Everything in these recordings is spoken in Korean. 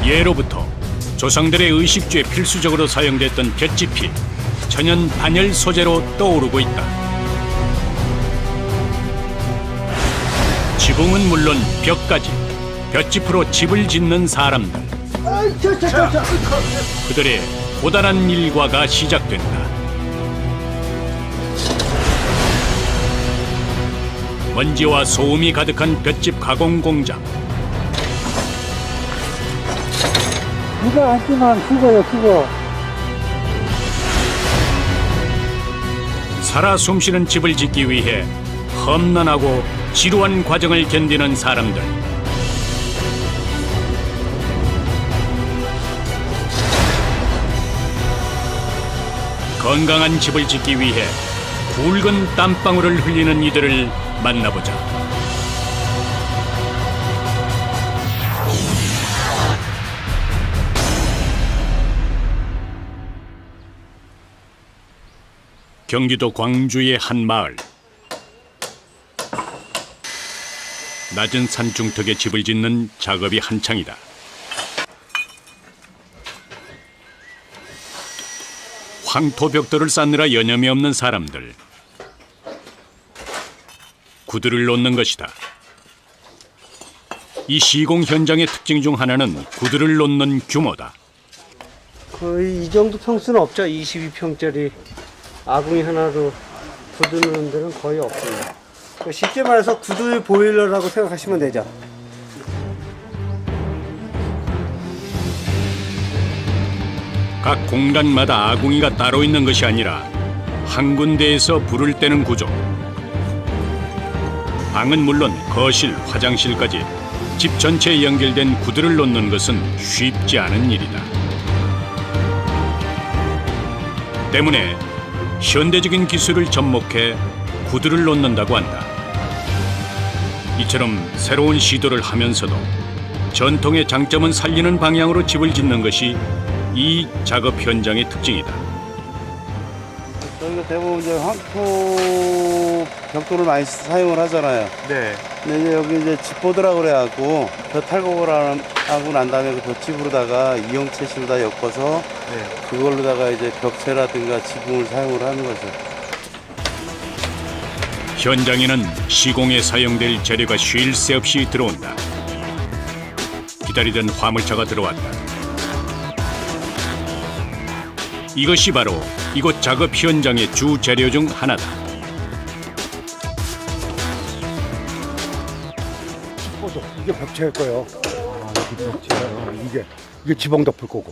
예로부터 조상들의 의식주에 필수적으로 사용됐던 볏짚이 천연 단열 소재로 떠오르고 있다. 지붕은 물론 벽까지 볏짚으로 집을 짓는 사람들. 그들의 고단한 일과가 시작된다. 먼지와 소음이 가득한 볏짚 가공 공장. 누가 앉지만 죽어요, 죽어. 살아 숨쉬는 집을 짓기 위해 험난하고 지루한 과정을 견디는 사람들. 건강한 집을 짓기 위해 굵은 땀방울을 흘리는 이들을 만나보자. 경기도 광주의 한 마을. 낮은 산 중턱에 집을 짓는 작업이 한창이다. 황토벽돌을 쌓느라 여념이 없는 사람들. 구두를 놓는 것이다. 이 시공 현장의 특징 중 하나는 구두를 놓는 규모다. 거의 이 정도 평수는 없죠. 22평짜리 아궁이 하나로 구두 넣는 데는 거의 없습니다. 쉽게 말해서 구두 보일러라고 생각하시면 되죠. 각 공간마다 아궁이가 따로 있는 것이 아니라 한 군데에서 불을 떼는 구조. 방은 물론 거실, 화장실까지 집 전체에 연결된 구두를 놓는 것은 쉽지 않은 일이다. 때문에 현대적인 기술을 접목해 구두를 놓는다고 한다. 이처럼 새로운 시도를 하면서도 전통의 장점은 살리는 방향으로 집을 짓는 것이 이 작업 현장의 특징이다. 저희가 대부분 이제 황토 벽돌을 많이 사용을 하잖아요. 네. 근데 이제 여기 이제 집보드라고 그래갖고 벼 탈곡을 하고 난 다음에 그 벼집으로다가 이형채식으로 다 엮어서 네. 그걸로다가 이제 벽체라든가 지붕을 사용을 하는 거죠. 현장에는 시공에 사용될 재료가 쉴 새 없이 들어온다. 기다리던 화물차가 들어왔다. 이것이 바로 이곳 작업 현장의 주 재료 중 하나다. 이게 벽체일 거예요. 아, 이게 벽체예요. 이게 지붕 덮을 거고.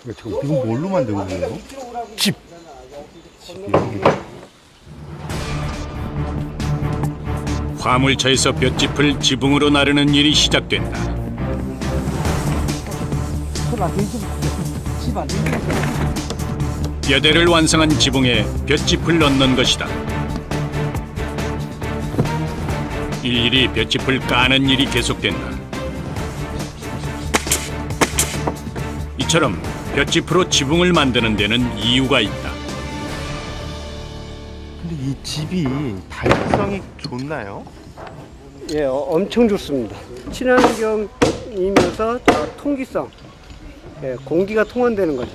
이게 지금 이건 뭘로 만든 거예요? 집. 화물차에서 볏짚을 지붕으로 나르는 일이 시작된다. 뼈대를 완성한 지붕에 볏짚을 넣는 것이다. 일일이 볏짚을 까는 일이 계속된다. 이처럼 볏짚으로 지붕을 만드는 데는 이유가 있다. 근데 이 집이 발전성이 좋나요? 예, 엄청 좋습니다. 친환경이면서 통기성, 예, 공기가 통원되는 거죠.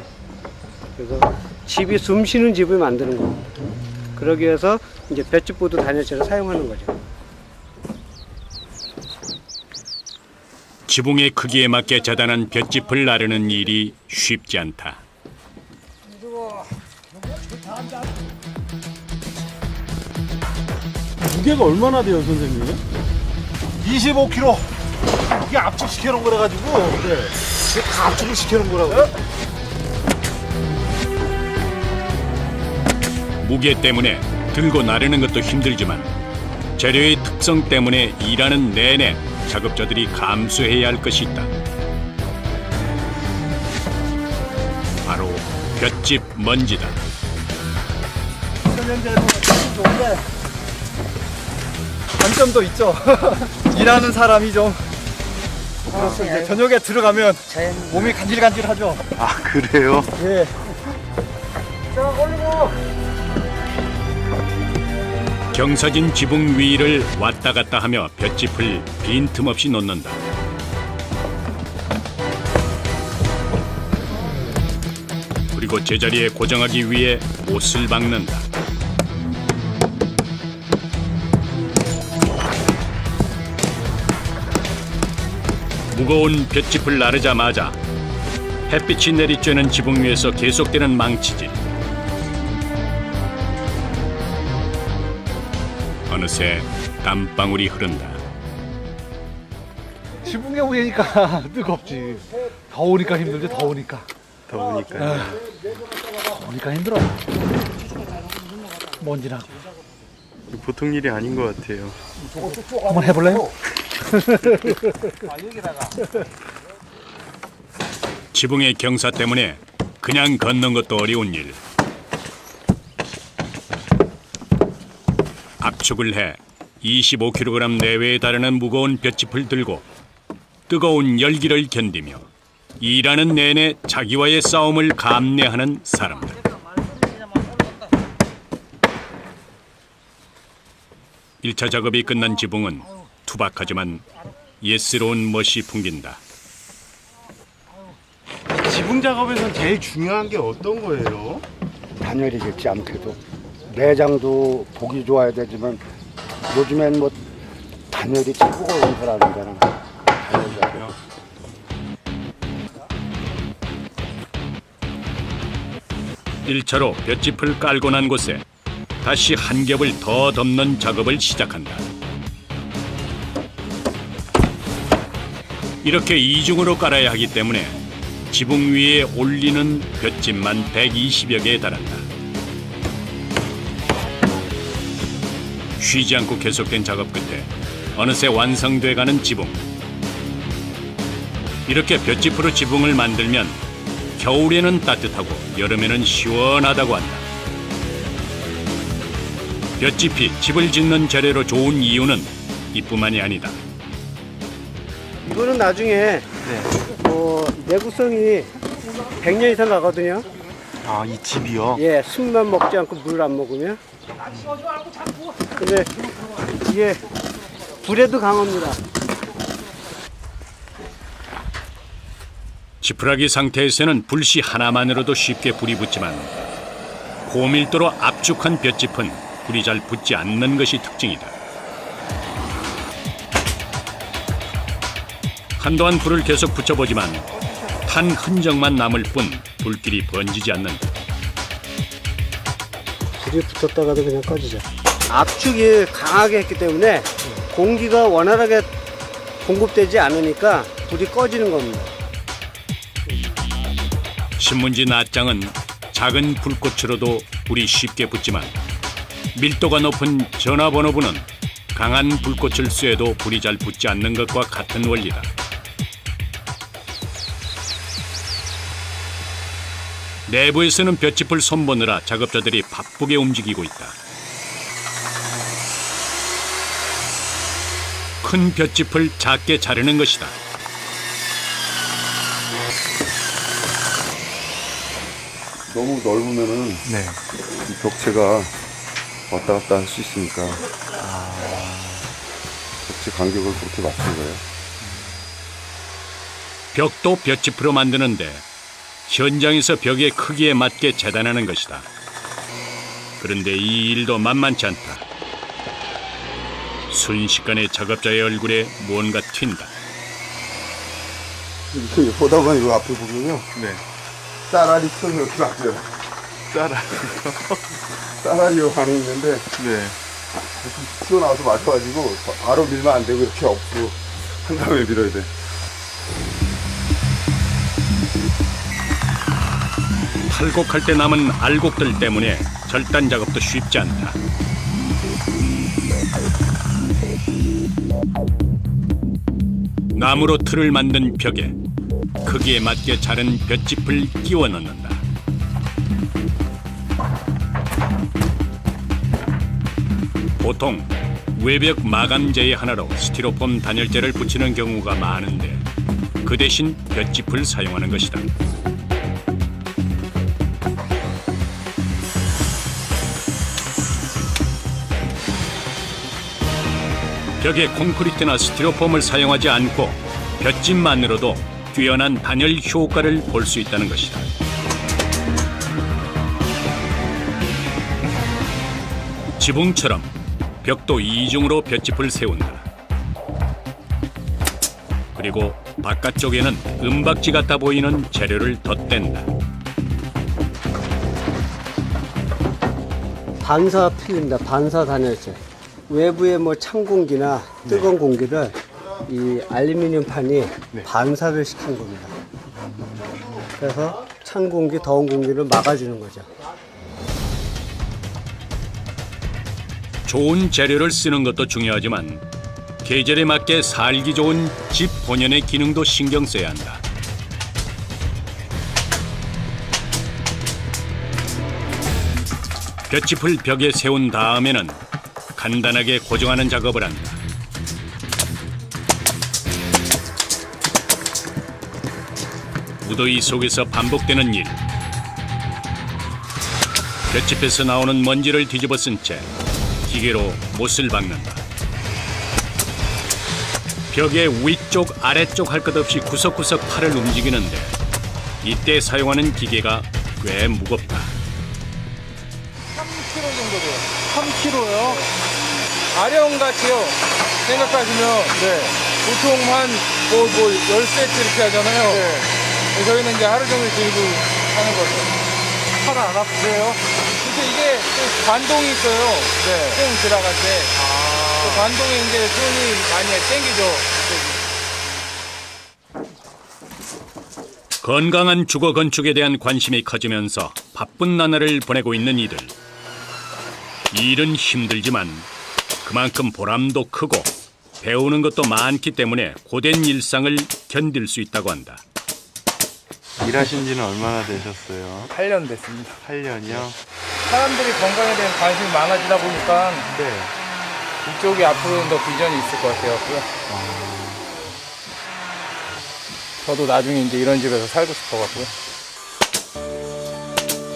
그래서 집이 숨 쉬는 집을 만드는 겁니다. 그러기 위해서 이제 볏짚보드 단열재를 사용하는 거죠. 지붕의 크기에 맞게 재단한 볏짚을 나르는 일이 쉽지 않다. 무게가 얼마나 돼요, 선생님? 25kg. 이게 압축시켜놓은 거라가지고. 네. 이게 다 압축을 시켜놓은 거라고요? 무게 때문에 들고 나르는 것도 힘들지만 재료의 특성 때문에 일하는 내내 작업자들이 감수해야 할 것이 있다. 바로 볏짚 먼지다. 단점도 있죠. 일하는 사람이 좀 이제 저녁에 들어가면 몸이 간질간질하죠. 아, 그래요? 예. 경사진 지붕 위를 왔다 갔다 하며 볏짚을 빈틈없이 놓는다. 그리고 제자리에 고정하기 위해 옷을 박는다. 무거운 볏짚을 나르자마자 햇빛이 내리쬐는 지붕 위에서 계속되는 망치질. 어느새 땀방울이 흐른다. 지붕에 오니까 뜨겁지. 더우니까 힘들지, 더우니까. 더우니까. 더우니까 힘들어. 먼지 나고. 보통 일이 아닌 것 같아요. 한번 해볼래요? 지붕의 경사 때문에 그냥 걷는 것도 어려운 일. 압축을 해 25kg 내외에 달하는 무거운 볏짚을 들고 뜨거운 열기를 견디며 일하는 내내 자기와의 싸움을 감내하는 사람들. 일차 작업이 끝난 지붕은 투박하지만 예스러운 멋이 풍긴다. 지붕 작업에선 제일 중요한 게 어떤 거예요? 단열이겠지 아무래도. 내장도 보기 좋아야 되지만 요즘엔 뭐 단열이 최고가 용서라는 거잖아. 단열이라고. 일차로 볏짚을 깔고 난 곳에 다시 한 겹을 더 덮는 작업을 시작한다. 이렇게 이중으로 깔아야 하기 때문에 지붕 위에 올리는 볏짚만 120여 개에 달한다. 쉬지 않고 계속된 작업 끝에 어느새 완성돼가는 지붕. 이렇게 볏짚으로 지붕을 만들면 겨울에는 따뜻하고 여름에는 시원하다고 한다. 볏짚이 집을 짓는 재료로 좋은 이유는 이뿐만이 아니다. 이거는 나중에 내구성이 100년 이상 가거든요. 아, 이 집이요? 예, 숲만 먹지 않고 물을 안 먹으면. 근데 이게 불에도 강합니다. 지푸라기 상태에서는 불씨 하나만으로도 쉽게 불이 붙지만 고밀도로 압축한 볏짚은 불이 잘 붙지 않는 것이 특징이다. 한동안 불을 계속 붙여보지만 탄 흔적만 남을 뿐 불길이 번지지 않는다. 불이 붙었다가도 그냥 꺼지죠. 압축이 강하게 했기 때문에 공기가 원활하게 공급되지 않으니까 불이 꺼지는 겁니다. 신문지 낫장은 작은 불꽃으로도 불이 쉽게 붙지만 밀도가 높은 전화번호부는 강한 불꽃을 쐬도 불이 잘 붙지 않는 것과 같은 원리다. 내부에서는 볏짚을 손보느라 작업자들이 바쁘게 움직이고 있다. 큰 볏짚을 작게 자르는 것이다. 너무 넓으면은 이 벽체가 왔다 갔다 할 수 있으니까 벽체 간격을 그렇게 맞춘 거예요. 벽도 볏짚으로 만드는데 현장에서 벽의 크기에 맞게 재단하는 것이다. 그런데 이 일도 만만치 않다. 순식간에 작업자의 얼굴에 뭔가 튄다. 이렇게 보다 보면 이 앞에 보면요. 쌀알이 튀어서 이렇게 맞아요. 쌀알이요 반응 있는데 튀어나와서 맞아가지고 바로 밀면 안 되고 이렇게 엎고 한 다음에 밀어야 돼. 탈곡할 때 남은 알곡들 때문에 절단 작업도 쉽지 않다. 나무로 틀을 만든 벽에 크기에 맞게 자른 볏짚을 끼워 넣는다. 보통 외벽 마감재의 하나로 스티로폼 단열재를 붙이는 경우가 많은데 그 대신 볏짚을 사용하는 것이다. 벽에 콘크리트나 스티로폼을 사용하지 않고 볏짚만으로도 뛰어난 단열 효과를 볼 수 있다는 것이다. 지붕처럼 벽도 이중으로 볏짚을 세운다. 그리고 바깥쪽에는 은박지 같아 보이는 재료를 덧댄다. 반사 필입니다. 반사 단열재. 외부에 뭐 찬 공기나 뜨거운 공기를 이 알루미늄 판이 반사를 시킨 겁니다. 그래서 찬 공기, 더운 공기를 막아주는 거죠. 좋은 재료를 쓰는 것도 중요하지만 계절에 맞게 살기 좋은 집 본연의 기능도 신경 써야 한다. 볏짚을 벽에 세운 다음에는 간단하게 고정하는 작업을 한다. 무더위 속에서 반복되는 일. 볏짚에서 나오는 먼지를 뒤집어 쓴 채 기계로 못을 박는다. 벽의 위쪽 아래쪽 할 것 없이 구석구석 팔을 움직이는데 이때 사용하는 기계가 꽤 무겁다. 3kg 정도 돼요. 3kg요? 아령같이요. 생각하시면 보통 한 뭐 10세트 이렇게 하잖아요. 저희는 이제 하루 종일 들고 하는 거죠. 팔 안 아프세요? 근데 이게 또 반동이 있어요. 땡 들어갈 때. 그 반동이 이제 손이 많이 땡기죠. 건강한 주거 건축에 대한 관심이 커지면서 바쁜 나날을 보내고 있는 이들. 일은 힘들지만 그만큼 보람도 크고 배우는 것도 많기 때문에 고된 일상을 견딜 수 있다고 한다. 일하신 지는 얼마나 되셨어요? 8년 됐습니다. 8년이요? 사람들이 건강에 대한 관심이 많아지다 보니까 이쪽이 앞으로는 더 비전이 있을 것 같아요. 저도 나중에 이제 이런 집에서 살고 싶어갖고요.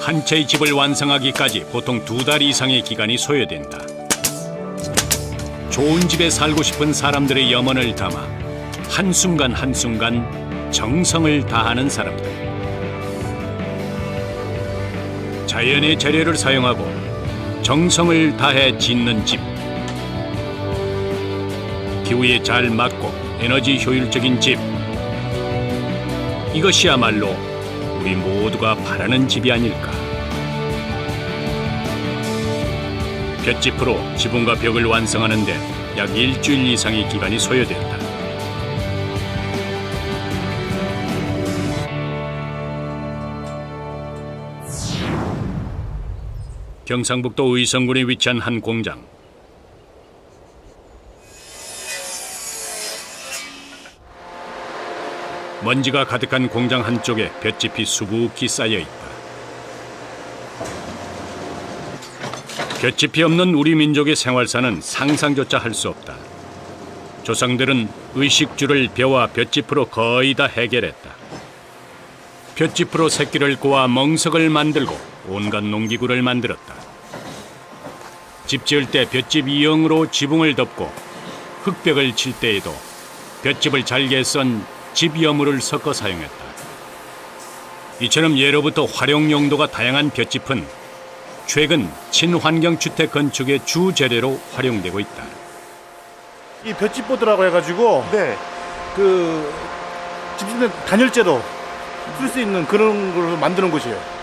한 채의 집을 완성하기까지 보통 2달 이상의 기간이 소요된다. 좋은 집에 살고 싶은 사람들의 염원을 담아 한순간 한순간 정성을 다하는 사람들. 자연의 재료를 사용하고 정성을 다해 짓는 집. 기후에 잘 맞고 에너지 효율적인 집. 이것이야말로 우리 모두가 바라는 집이 아닐까. 볏짚으로 지붕과 벽을 완성하는데 약 일주일 이상의 기간이 소요됐다. 경상북도 의성군에 위치한 한 공장. 먼지가 가득한 공장 한쪽에 볏짚이 수북히 쌓여 있다. 볏짚이 없는 우리 민족의 생활사는 상상조차 할 수 없다. 조상들은 의식주를 벼와 볏짚으로 거의 다 해결했다. 볏짚으로 새끼를 꼬아 멍석을 만들고 온갖 농기구를 만들었다. 집 지을 때 볏짚 이형으로 지붕을 덮고 흙벽을 칠 때에도 볏짚을 잘게 썬 집여물을 섞어 사용했다. 이처럼 예로부터 활용 용도가 다양한 볏짚은 최근 친환경 주택 건축의 주 재료로 활용되고 있다. 이 볏짚보드라고 해가지고 그 집짓는 단열재도 쓸 수 있는 그런 걸 만드는 곳이에요.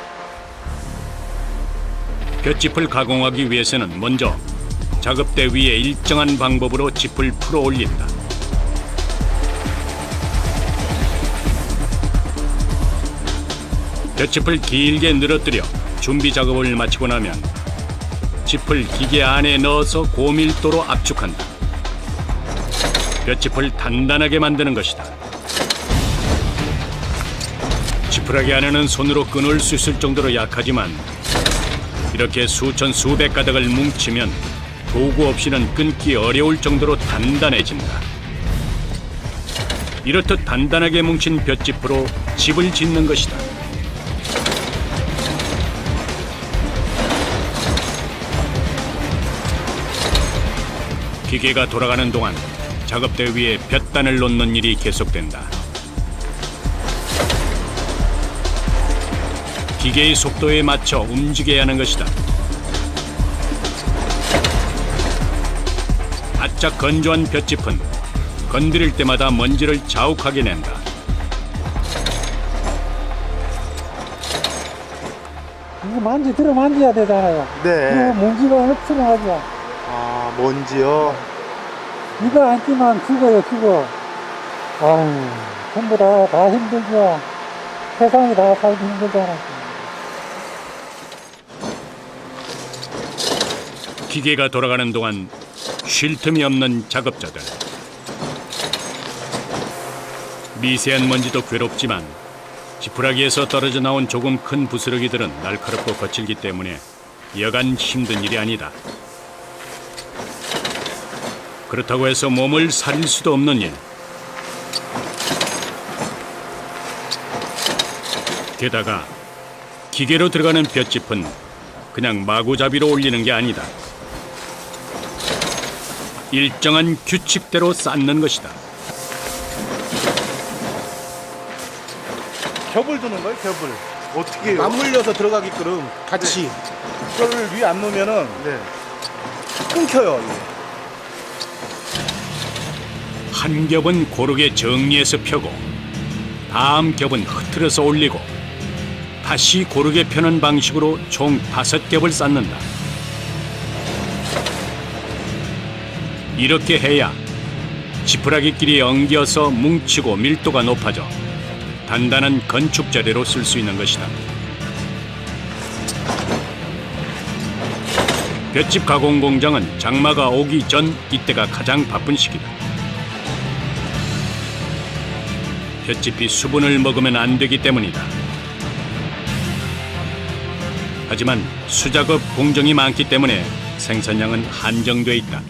볏짚을 가공하기 위해서는 먼저 작업대 위에 일정한 방법으로 짚을 풀어 올린다. 볏짚을 길게 늘어뜨려 준비 작업을 마치고 나면 짚을 기계 안에 넣어서 고밀도로 압축한다. 볏짚을 단단하게 만드는 것이다. 지푸라기 안에는 손으로 끊을 수 있을 정도로 약하지만 이렇게 수천 수백 가닥을 뭉치면 도구 없이는 끊기 어려울 정도로 단단해진다. 이렇듯 단단하게 뭉친 볏짚으로 집을 짓는 것이다. 기계가 돌아가는 동안 작업대 위에 볏단을 놓는 일이 계속된다. 기계의 속도에 맞춰 움직여야 하는 것이다. 바짝 건조한 볏짚은 건드릴 때마다 먼지를 자욱하게 낸다. 이거 들어 만져야 되잖아요. 네. 먼지가 흡수하죠. 아, 먼지요? 이거 안 끼면 죽어요, 죽어. 아유, 전부 다 힘들죠. 세상이 다 살기 힘들잖아. 기계가 돌아가는 동안 쉴 틈이 없는 작업자들. 미세한 먼지도 괴롭지만 지푸라기에서 떨어져 나온 조금 큰 부스러기들은 날카롭고 거칠기 때문에 여간 힘든 일이 아니다. 그렇다고 해서 몸을 사릴 수도 없는 일. 게다가 기계로 들어가는 볏짚은 그냥 마구잡이로 올리는 게 아니다. 일정한 규칙대로 쌓는 것이다. 겹을 두는 거예요, 겹을. 어떻게 해요? 맞물려서 들어가게끔 같이. 이거를 위에 안 놓으면은 끊겨요, 이게. 한 겹은 고르게 정리해서 펴고 다음 겹은 흐트러서 올리고 다시 고르게 펴는 방식으로 총 5겹을 쌓는다. 이렇게 해야 지푸라기끼리 엉겨서 뭉치고 밀도가 높아져 단단한 건축 자재로 쓸 수 있는 것이다. 볏짚 가공 공장은 장마가 오기 전 이때가 가장 바쁜 시기다. 볏짚이 수분을 먹으면 안 되기 때문이다. 하지만 수작업 공정이 많기 때문에 생산량은 한정돼 있다.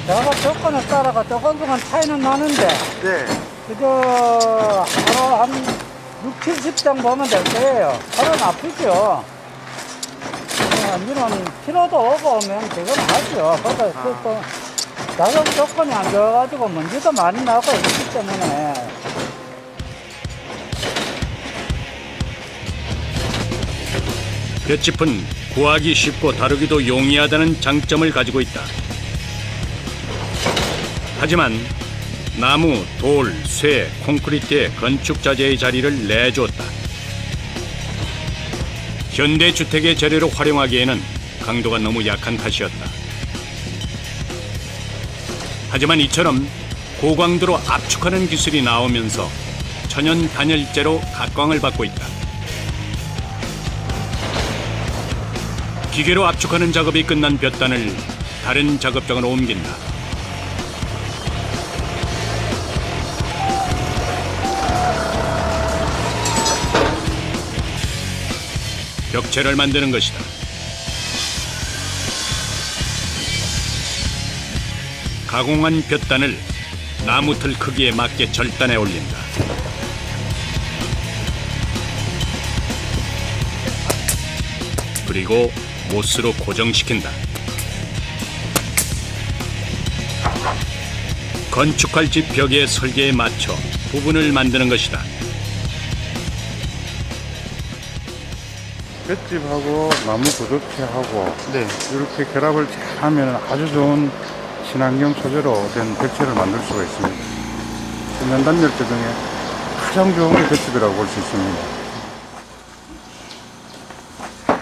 작업 조건에 따라가 조금씩은 차이는 나는데, 네. 그저 하루 한 6, 70장 보면 될 거예요. 하루는 아프죠. 우리는 피로도 오고 오면 지금 하죠. 그래서 또 작업 조건이 안 좋아가지고 먼지도 많이 나고 있기 때문에. 볏짚은 구하기 쉽고 다루기도 용이하다는 장점을 가지고 있다. 하지만 나무, 돌, 쇠, 콘크리트의 건축 자재의 자리를 내주었다. 현대 주택의 재료로 활용하기에는 강도가 너무 약한 탓이었다. 하지만 이처럼 고강도로 압축하는 기술이 나오면서 천연 단열재로 각광을 받고 있다. 기계로 압축하는 작업이 끝난 볏단을 다른 작업장으로 옮긴다. 벽체를 만드는 것이다. 가공한 볏단을 나무틀 크기에 맞게 절단해 올린다. 그리고 못으로 고정시킨다. 건축할 집 벽의 설계에 맞춰 부분을 만드는 것이다. 볏짚하고 나무 구두체하고 네. 이렇게 결합을 잘 하면 아주 좋은 친환경 소재로 된 벽체를 만들 수가 있습니다. 천연 단열재 중에 가장 좋은 게 볏짚이라고 볼 수 있습니다.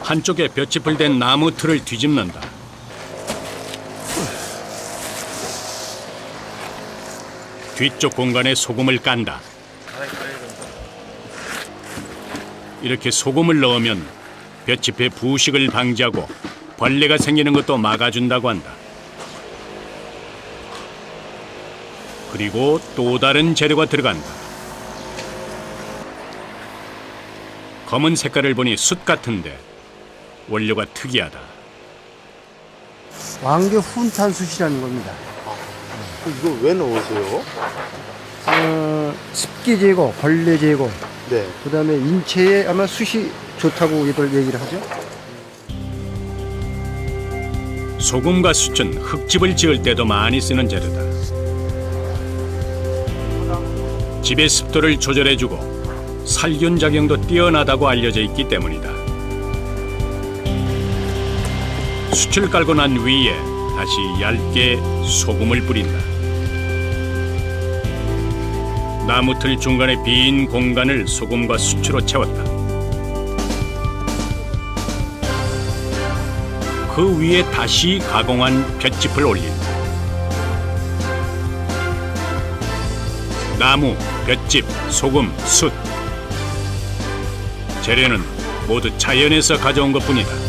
한쪽에 볏짚을 댄 나무 틀을 뒤집는다. 뒤쪽 공간에 소금을 깐다. 이렇게 소금을 넣으면 볏짚의 부식을 방지하고 벌레가 생기는 것도 막아준다고 한다. 그리고 또 다른 재료가 들어간다. 검은 색깔을 보니 숯 같은데 원료가 특이하다. 왕개 훈탄숯이라는 겁니다. 이거 왜 넣으세요? 습기 제거, 벌레 제거, 네. 그 다음에 인체에 아마 숯이 좋다고 이걸 얘기를 하죠. 소금과 숯은 흙집을 지을 때도 많이 쓰는 재료다. 집의 습도를 조절해주고 살균 작용도 뛰어나다고 알려져 있기 때문이다. 숯을 깔고 난 위에 다시 얇게 소금을 뿌린다. 나무틀 중간에 빈 공간을 소금과 수치로 채웠다. 그 위에 다시 가공한 볏짚을 올린다. 나무, 볏짚, 소금, 숯. 재료는 모두 자연에서 가져온 것뿐이다.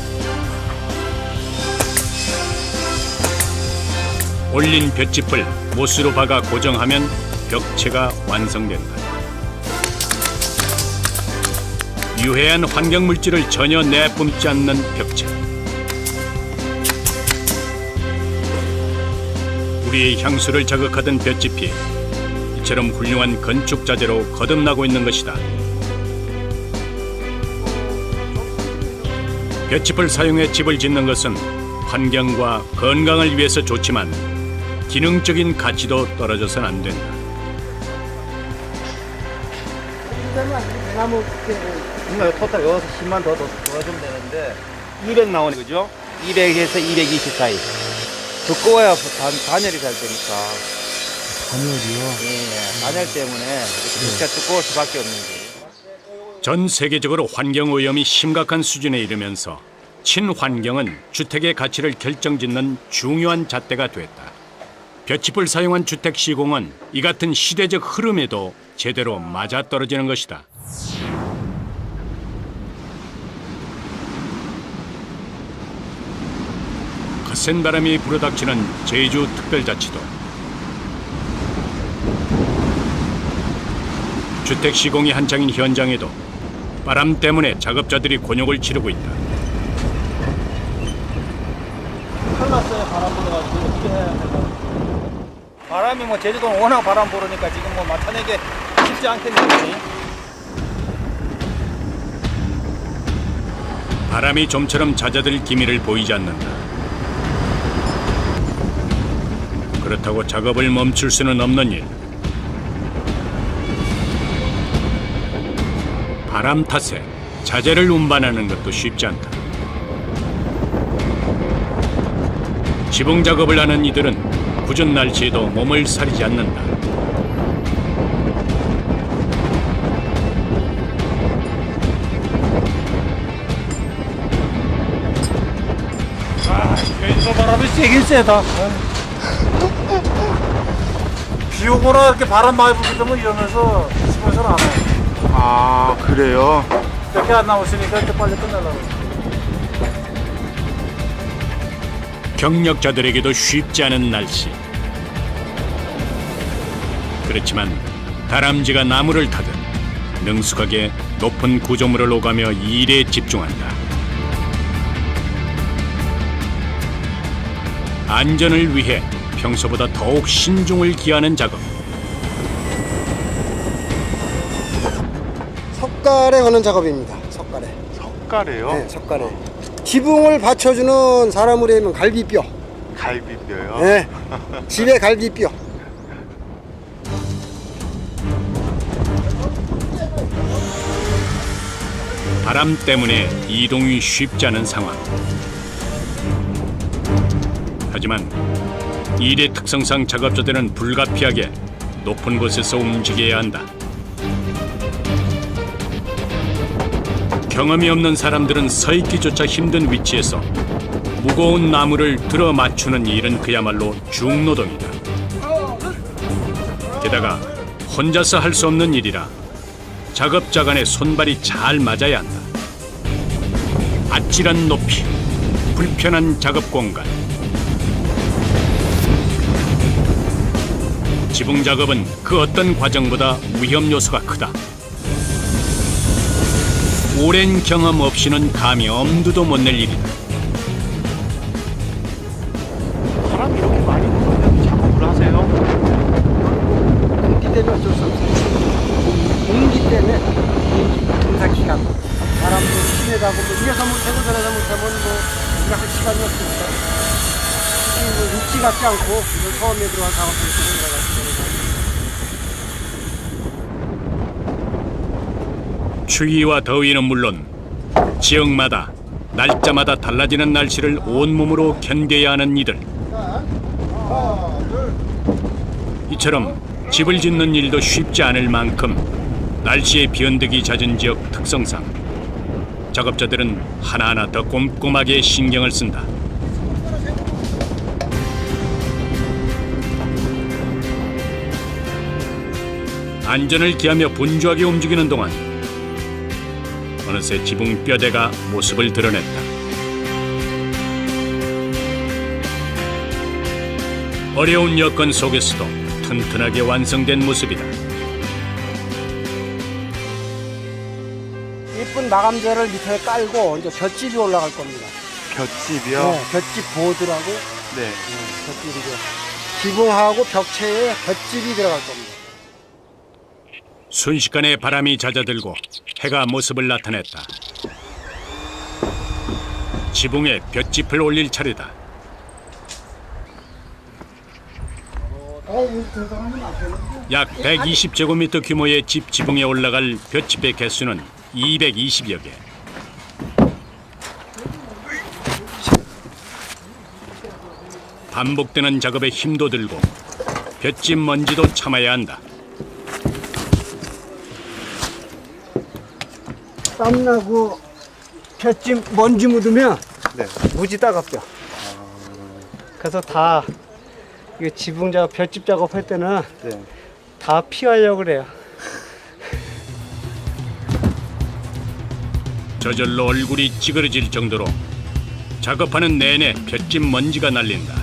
올린 볏짚을 못으로 박아 고정하면 벽체가 완성된다. 유해한 환경물질을 전혀 내뿜지 않는 벽체. 우리의 향수를 자극하던 볏짚이 이처럼 훌륭한 건축 자재로 거듭나고 있는 것이다. 볏짚을 사용해 집을 짓는 것은 환경과 건강을 위해서 좋지만 기능적인 가치도 떨어져선 안 된다. 정말 토탈 여기서 10만 더 넣어주면 되는데 200 나오네 그죠? 200에서 220 사이. 두꺼워야 단열이 잘 되니까. 단열이요? 예, 단열 때문에 이렇게 두꺼울 수밖에 없는 거예요. 전 세계적으로 환경 오염이 심각한 수준에 이르면서 친환경은 주택의 가치를 결정짓는 중요한 잣대가 됐다. 볏짚을 사용한 주택 시공은 이 같은 시대적 흐름에도 제대로 맞아떨어지는 것이다. 거센 바람이 불어닥치는 제주특별자치도 주택 시공이 한창인 현장에도 바람 때문에 작업자들이 곤욕을 치르고 있다. 큰일 났어요. 바람 불어가지고 어떻게 해야 할까? 바람이 뭐 제주도는 워낙 바람 불으니까 지금 뭐 맡아내기 쉽지 않겠네요. 바람이 좀처럼 잦아들 기미를 보이지 않는다. 그렇다고 작업을 멈출 수는 없는 일. 바람 탓에 자재를 운반하는 것도 쉽지 않다. 지붕 작업을 하는 이들은 궂은 날씨에도 몸을 사리지 않는다. 여기서 바람이 세긴 세다. 비 오거나 이렇게 바람 많이 불기 때문에 이러면서 집에서는 안 해요. 아 그래요? 이렇게 안 나오시니까 이렇게 빨리 끝내려고. 경력자들에게도 쉽지 않은 날씨. 그렇지만 다람쥐가 나무를 타듯 능숙하게 높은 구조물을 오가며 일에 집중한다. 안전을 위해 평소보다 더욱 신중을 기하는 작업. 석가래 하는 작업입니다. 석가래. 석가래요? 네, 석가래. 지붕을 받쳐주는 사람으로 하면 갈비뼈. 갈비뼈요? 네, 집에 갈비뼈. 바람 때문에 이동이 쉽지 않은 상황. 하지만 일의 특성상 작업자들은 불가피하게 높은 곳에서 움직여야 한다. 경험이 없는 사람들은 서 있기조차 힘든 위치에서 무거운 나무를 들어 맞추는 일은 그야말로 중노동이다. 게다가 혼자서 할 수 없는 일이라 작업자 간의 손발이 잘 맞아야 한다. 아찔한 높이, 불편한 작업 공간. 지붕 작업은 그 어떤 과정보다 위험 요소가 크다. 오랜 경험 없이는 감히 엄두도 못 낼 일이다. 바람이 이렇게 많이 불면 작업을 하세요? 공기 때문에 어쩔 수 없어요. 공기 때문에 공사기간 바람도 심해가고 뭐 위에서 못해도 저래서 못하면 뭐 우리가 할 시간이 없으니까 뭐 육지 같지 않고 이걸 처음에 들어간 작업들이 들어가가지고 추위와 더위는 물론 지역마다 날짜마다 달라지는 날씨를 온몸으로 견뎌야 하는 이들. 이처럼 집을 짓는 일도 쉽지 않을 만큼 날씨의 변덕이 잦은 지역 특성상 작업자들은 하나하나 더 꼼꼼하게 신경을 쓴다. 안전을 기하며 분주하게 움직이는 동안 어느새 지붕 뼈대가 모습을 드러냈다. 어려운 여건 속에서도 튼튼하게 완성된 모습이다. 이쁜 마감재를 밑에 깔고 이제 볏집이 올라갈 겁니다. 볏집이요? 네, 볏집 보드라고. 네. 볏집이 이제 지붕하고 벽체에 볏집이 들어갈 겁니다. 순식간에 바람이 잦아들고 해가 모습을 나타냈다. 지붕에 볏짚을 올릴 차례다. 약 120제곱미터 규모의 집 지붕에 올라갈 볏짚의 개수는 220여 개. 반복되는 작업에 힘도 들고 볏짚 먼지도 참아야 한다. 땀나고 볏짚 먼지 묻으면 네. 무지 따갑죠. 그래서 다 이거 지붕 작업, 볏짚 작업할 때는 네. 다 피하려고 그래요. 저절로 얼굴이 찌그러질 정도로 작업하는 내내 볏짚 먼지가 날린다.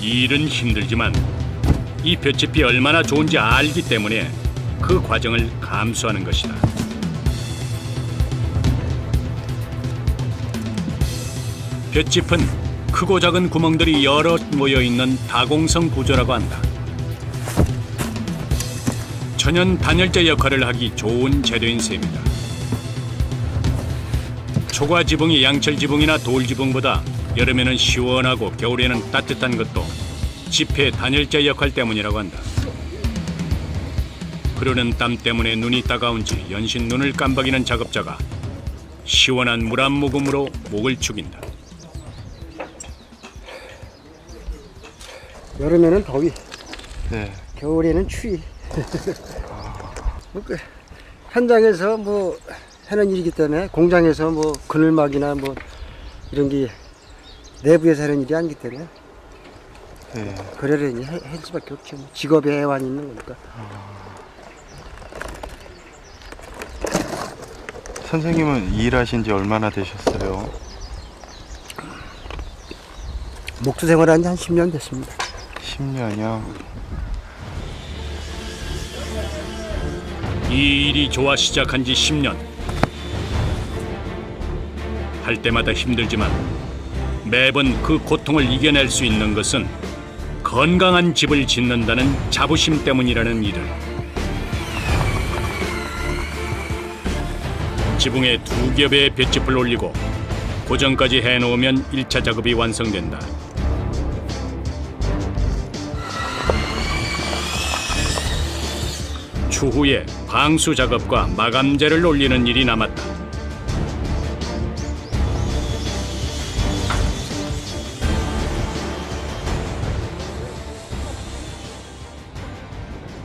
이 일은 힘들지만 이 볏짚이 얼마나 좋은지 알기 때문에 그 과정을 감수하는 것이다. 볏짚은 크고 작은 구멍들이 여러 모여 있는 다공성 구조라고 한다. 천연 단열재 역할을 하기 좋은 재료인 셈이다. 초가 지붕이 양철 지붕이나 돌 지붕보다 여름에는 시원하고 겨울에는 따뜻한 것도 짚의 단열재 역할 때문이라고 한다. 흐르는 땀 때문에 눈이 따가운지 연신 눈을 깜박이는 작업자가 시원한 물 한 모금으로 목을 축인다. 여름에는 더위, 네. 겨울에는 추위. 현장에서 뭐 하는 일이기 때문에 공장에서 뭐 그늘막이나 뭐 이런 게 내부에서 하는 일이 아니기 때문에 네. 그러려니 할 수밖에 없죠. 직업의 애환이 있는 거니까. 선생님은 일하신 지 얼마나 되셨어요? 목수 생활한 지 한 10년 됐습니다. 10년이요? 이 일이 좋아 시작한 지 10년. 할 때마다 힘들지만 매번 그 고통을 이겨낼 수 있는 것은 건강한 집을 짓는다는 자부심 때문이라는 이들. 지붕에 2겹의 볏짚을 올리고 고정까지 해놓으면 1차 작업이 완성된다. 추후에 방수 작업과 마감재를 올리는 일이 남았다.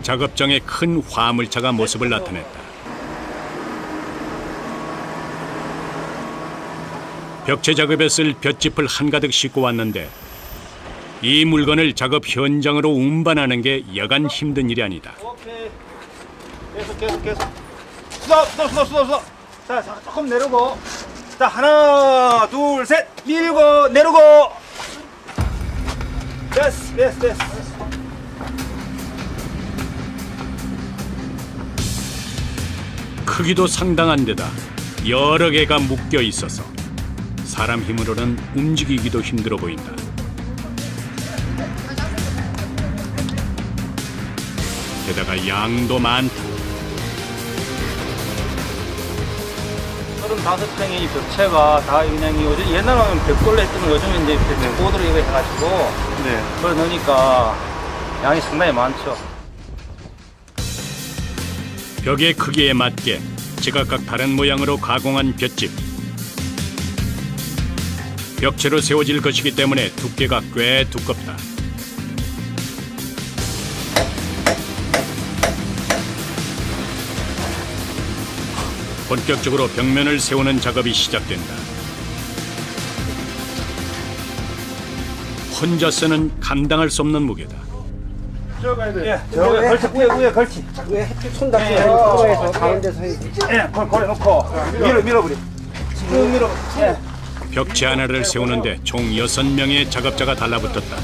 작업장에 큰 화물차가 모습을 나타냈다. 벽체 작업에 쓸 볏짚을 한가득 싣고 왔는데 이 물건을 작업 현장으로 운반하는 게 여간 힘든 일이 아니다. 오케이. 계속. 스톱. 자, 조금 내려고. 자, 하나, 둘, 셋. 밀고, 내려고. 됐어. 크기도 상당한 데다 여러 개가 묶여 있어서 사람 힘으로는 움직이기도 힘들어 보인다. 게다가 양도 많다. 35평의 벽체가 다 그냥 요즘 옛날에 하면 100골로 했던 요즘은 이제 100보드로 이거 해가지고 그걸 넣으니까 양이 상당히 많죠. 벽의 크기에 맞게 제각각 다른 모양으로 가공한 볏짚. 벽체로 세워질 것이기 때문에 두께가 꽤 두껍다. 본격적으로 벽면을 세우는 작업이 시작된다. 혼자서는 감당할 수 없는 무게다. 예, 저기 걸치 위에 걸치. 왜 손 닿고 코에서 가운데 서야지. 예, 걸어 놓고 밀어버려. 지금 밀어. 예. 벽체 하나를 세우는데 총 6명의 작업자가 달라붙었다.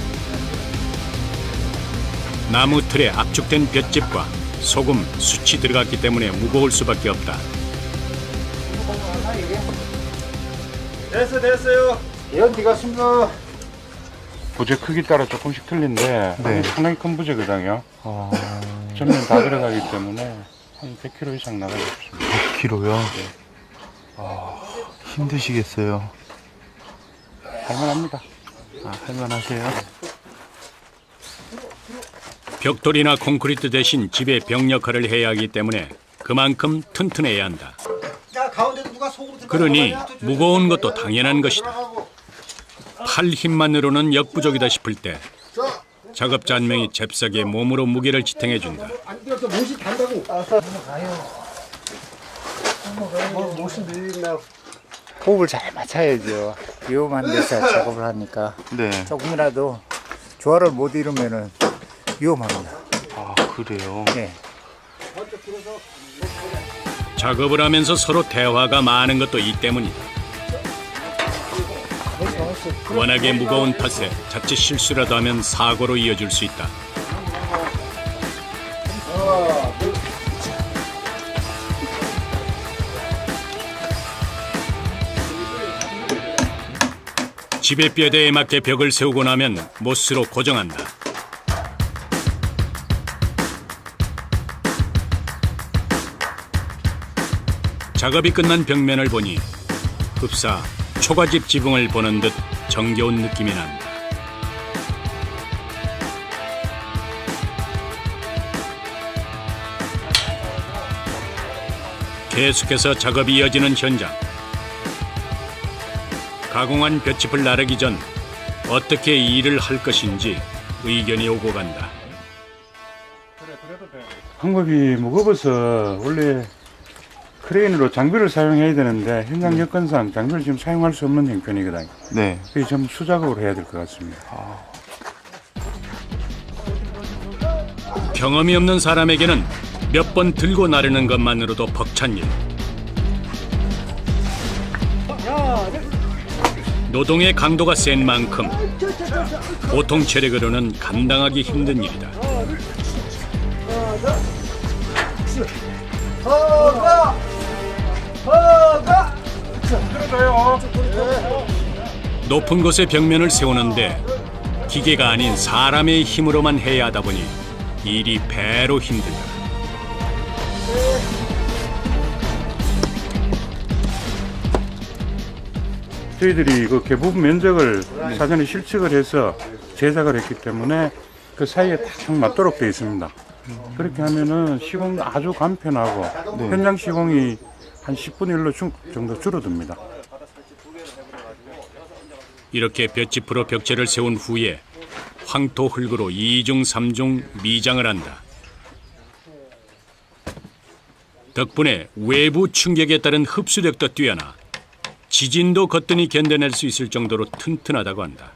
나무 틀에 압축된 볏짚과 소금, 숯이 들어갔기 때문에 무거울 수밖에 없다. 됐어요. 연기가 숨어. 부재 크기 따라 조금씩 틀린데 상당히 큰 부재거든요. 전면 다 들어가기 때문에 한 100kg 이상 나가고 있습니다. 100kg요? 힘드시겠어요? 할만합니다. 할만하세요? 벽돌이나 콘크리트 대신 집의 벽 역할을 해야 하기 때문에 그만큼 튼튼해야 한다. 그러니 무거운 것도 당연한 것이다. 팔 힘만으로는 역부족이다 싶을 때 작업자 한 명이 잽싸게 몸으로 무게를 지탱해준다. 못이 밀린다. 호흡을 잘 맞춰야죠. 위험한 데서 작업을 하니까 네. 조금이라도 조화를 못 이루면은 위험합니다. 아, 그래요? 네. 작업을 하면서 서로 대화가 많은 것도 이 때문이다. 워낙에 무거운 탓에 자칫 실수라도 하면 사고로 이어질 수 있다. 집의 뼈대에 맞게 벽을 세우고 나면 못으로 고정한다. 작업이 끝난 벽면을 보니 흡사 초가집 지붕을 보는 듯 정겨운 느낌이 난다. 계속해서 작업이 이어지는 현장. 가공한 볏짚을 나르기 전 어떻게 일을 할 것인지 의견이 오고 간다. 방법이 무거워서 원래 크레인으로 장비를 사용해야 되는데 현장 여건상 장비를 지금 사용할 수 없는 형편이거든요. 네. 그래서 전부 수작업으로 해야 될 것 같습니다. 경험이 없는 사람에게는 몇 번 들고 나르는 것만으로도 벅찬 일. 노동의 강도가 센 만큼 보통 체력으로는 감당하기 힘든 일이다. 높은 곳에 벽면을 세우는데 기계가 아닌 사람의 힘으로만 해야 하다 보니 일이 배로 힘들다. 저희들이 그 개부분 면적을 사전에 실측을 해서 제작을 했기 때문에 그 사이에 딱 맞도록 되어 있습니다. 그렇게 하면은 시공도 아주 간편하고 현장 시공이 한 10분의 1로 정도 줄어듭니다. 이렇게 볏짚으로 벽체를 세운 후에 황토 흙으로 2중 3중 미장을 한다. 덕분에 외부 충격에 따른 흡수력도 뛰어나 지진도 거뜬히 견뎌낼 수 있을 정도로 튼튼하다고 한다.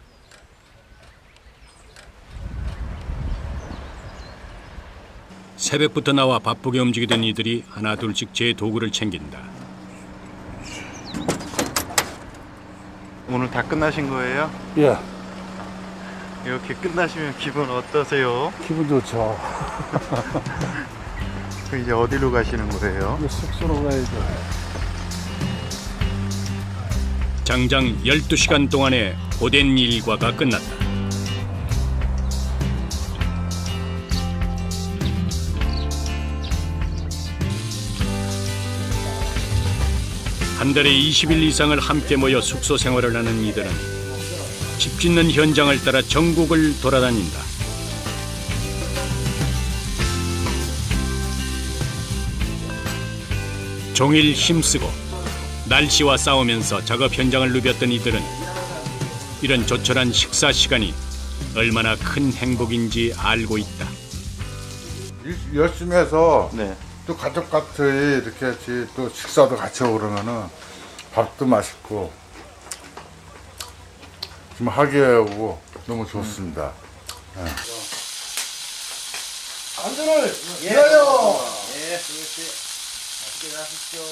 새벽부터 나와 바쁘게 움직이던 이들이 하나둘씩 제 도구를 챙긴다. 오늘 다 끝나신 거예요? 예, 이렇게 끝나시면 기분 어떠세요? 기분 좋죠. 그 이제 어디로 가시는 거예요? 숙소로 가야죠. 장장 12시간 동안의 고된 일과가 끝났다. 한 달에 20일 이상을 함께 모여 숙소 생활을 하는 이들은 집 짓는 현장을 따라 전국을 돌아다닌다. 종일 힘쓰고 날씨와 싸우면서 작업 현장을 누볐던 이들은 이런 조촐한 식사 시간이 얼마나 큰 행복인지 알고 있다. 열심히 해서 네. 또 가족같이 이렇게 또 식사도 같이 하고 그러면은 밥도 맛있고 좀 하기하고 너무 좋습니다.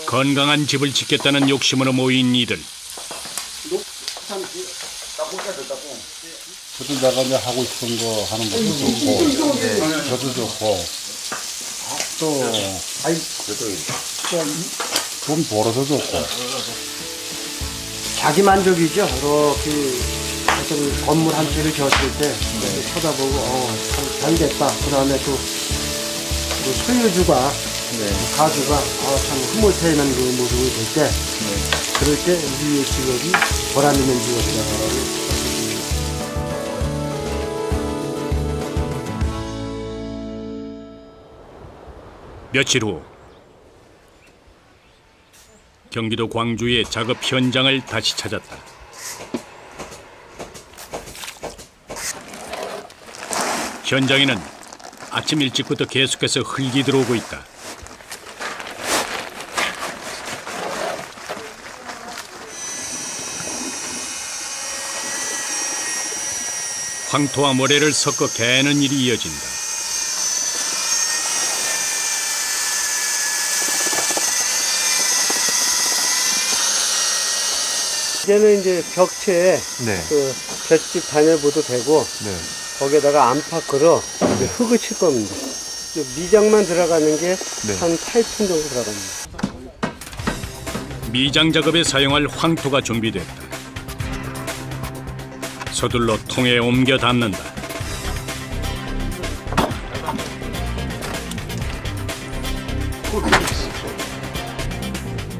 건강한 집을 짓겠다는 욕심으로 모인 이들. 저도 내가 이제 하고 싶은 거 하는 것도 좋고, 저도 좋고, 또, 돈 벌어서 좋고. 자기 만족이죠. 이렇게 어떤 건물 한 채를 지었을 때 쳐다보고 참 됐다. 그다음에 또 소유주가 가주가 참 흐뭇해하는 그 모습을 볼 때 그럴 때 우리의 직업이 보람 있는 직업이다. 며칠 후 경기도 광주의 작업 현장을 다시 찾았다. 현장에는 아침 일찍부터 계속해서 흙이 들어오고 있다. 황토와 모래를 섞어 개는 일이 이어진다. 이제는 이제 벽체에 네. 그 볏짚 단열보도 되고 네. 거기에다가 안팎으로 이제 흙을 칠 겁니다. 미장만 들어가는 게 한 8톤 정도 들어갑니다. 미장 작업에 사용할 황토가 준비됐다. 서둘러 통에 옮겨 담는다.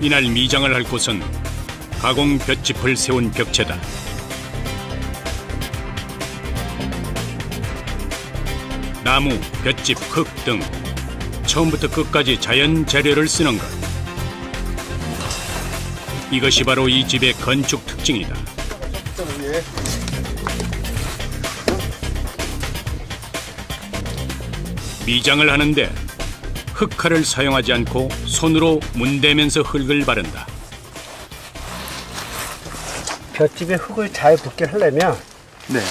이날 미장을 할 곳은 가공 볏짚을 세운 벽체다. 나무, 볏짚, 흙 등 처음부터 끝까지 자연 재료를 쓰는 것. 이것이 바로 이 집의 건축 특징이다. 미장을 하는데 흙칼을 사용하지 않고 손으로 문대면서 흙을 바른다. 볏짚에 흙을 잘 붙게 하려면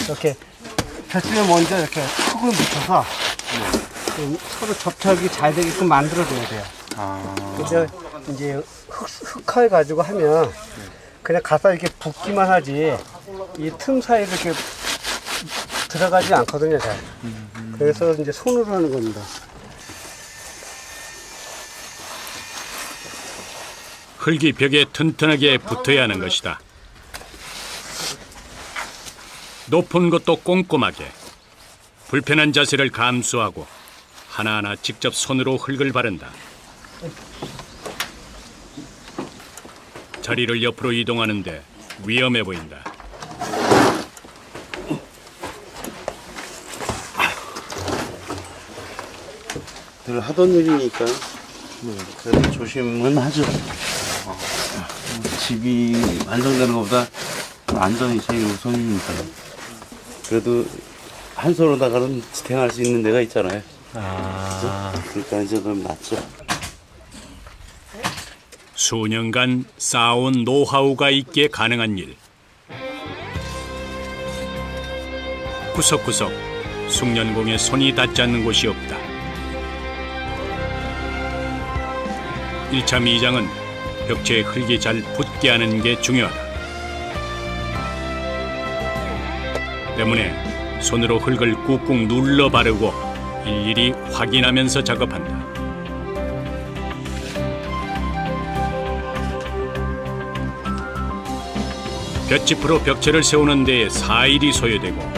이렇게 볏짚에 먼저 이렇게 흙을 묻혀서 좀 서로 접착이 잘 되게끔 만들어줘야 돼요. 근데 이제 흙칼 가지고 하면 그냥 가서 이렇게 붓기만 하지 이 틈 사이에 이렇게 들어가지 않거든요, 잘. 그래서 이제 손으로 하는 겁니다. 흙이 벽에 튼튼하게 붙어야 하는 것이다. 높은 것도 꼼꼼하게, 불편한 자세를 감수하고 하나하나 직접 손으로 흙을 바른다. 자리를 옆으로 이동하는데 위험해 보인다. 늘 하던 일이니까 그래도 조심은 하죠. 집이 완성되는 것보다 안전이 제일 우선이니까. 그래도 한 손으로다가는 지탱할 수 있는 데가 있잖아요. 그러니까 이제 좀 낫죠. 수년간 쌓아온 노하우가 있기에 가능한 일. 구석구석 숙련공에 손이 닿지 않는 곳이 없다. 1차 미장은 벽체에 흙이 잘 붙게 하는 게 중요하다. 때문에 손으로 흙을 꾹꾹 눌러 바르고 일일이 확인하면서 작업한다. 볏짚으로 벽체를 세우는 데에 4일이 소요되고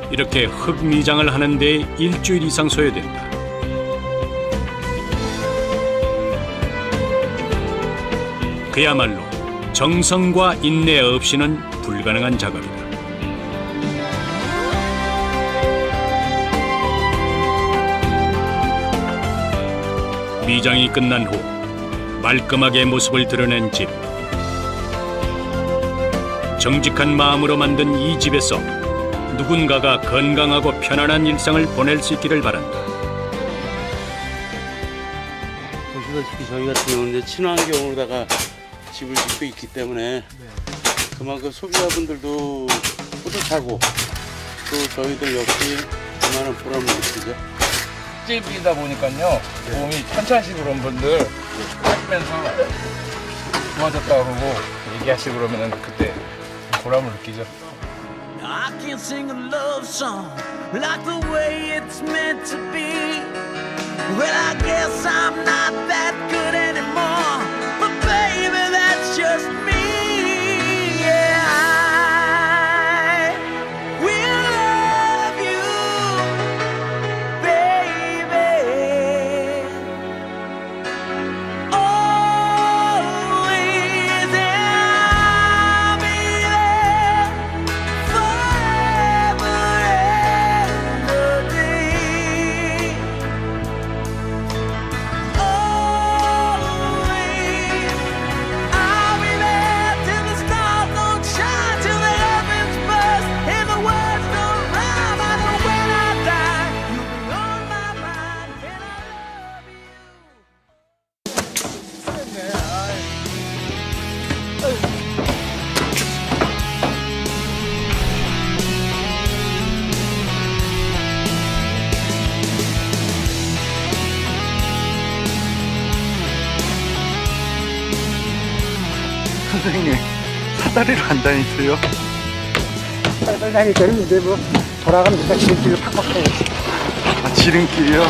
이렇게 흙 미장을 하는 데에 일주일 이상 소요된다. 그야말로 정성과 인내 없이는 불가능한 작업이다. 미장이 끝난 후 말끔하게 모습을 드러낸 집. 정직한 마음으로 만든 이 집에서 누군가가 건강하고 편안한 일상을 보낼 수 있기를 바란다. 보시다시피 저희 같은 경우는 이제 친환경으로다가 집을 짓고 있기 때문에 그만큼 소비자분들도 뿌듯하고 또 저희들 역시 그만한 보람을 느끼죠. 집이다 보니까요 몸이 천천히씩 그런 분들 하면서 좋아졌다 그러고 얘기하시고 그러면은 그때 보람을 느끼죠. I can't sing a love song like the way it's meant to be. Well, I guess I'm not that good anymore, but baby, that's just me. Yeah, I will love you, baby, always, and I'll be there forever and a day. Always, I'll be there till the stars don't shine, till the heavens burst and the words don't rhyme. I know when I die, you'll be on my mind, and I love you. 선생님, 사다리로 안 다니세요? 빨리 다니더니 이제 뭐 돌아가면서 지름길을 팍팍 하고 아, 지름길이요?